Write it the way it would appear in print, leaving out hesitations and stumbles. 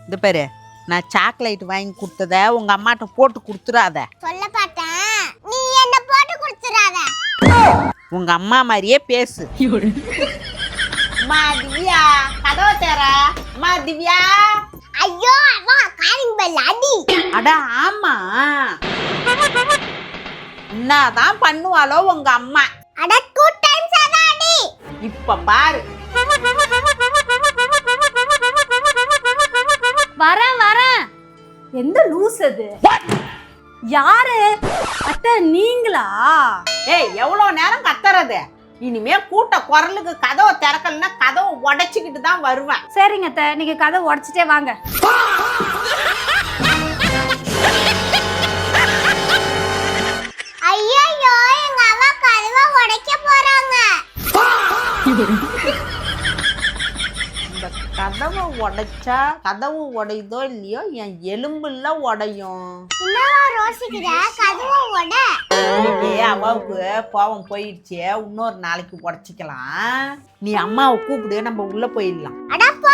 இந்த பேரு நான் சாக்லேட் வாங்கி கொடுத்தத உங்க அம்மாட்ட போட்டு கொடுத்துறாத. சொல்ல பார்த்தேன், நீ என்ன போட்டு கொடுத்துறாத. உங்க அம்மா மாதிரியே பேசு. அம்மா திவ்யா, கதவை தர. அம்மா திவ்யா. ஐயோ அம்மா, காலிங் பெல் அடி. அட ஆமா, என்னதான் பண்ணுவாளோ உங்க அம்மா. அட 2 டைம்ஸ் அதான் அடி. இப்ப பாரு. வரேன். எந்த லூஸ் அது? யாரு? அத்தை நீங்களா? ஏய், எவ்வளவு நேரம் கத்துறது? இனிமே கூட்ட குரலுக்கு கதவை திறக்கலன்னா கதவை உடைச்சுக்கிட்டு தான் வருவேன். சரிங்க அத்தை, நீங்க கதை உடைச்சிட்டே வாங்க. ஐயோ, எங்க அம்மா கதவை உடைக்க போறாங்க. இந்த கதவை உடைச்சா கதவு உடையுதோ இல்லையோ என் எலும்புல உடையும். என்னவா ரோசிக்கிற? கதவை உட. இன்னைக்கு அவாவுக்கு கோவம் போயிடுச்சு, இன்னொரு நாளைக்கு உடைச்சிக்கலாம். நீ அம்மாவை கூப்பிடு, நம்ம உள்ள போயிடலாம். அட போ,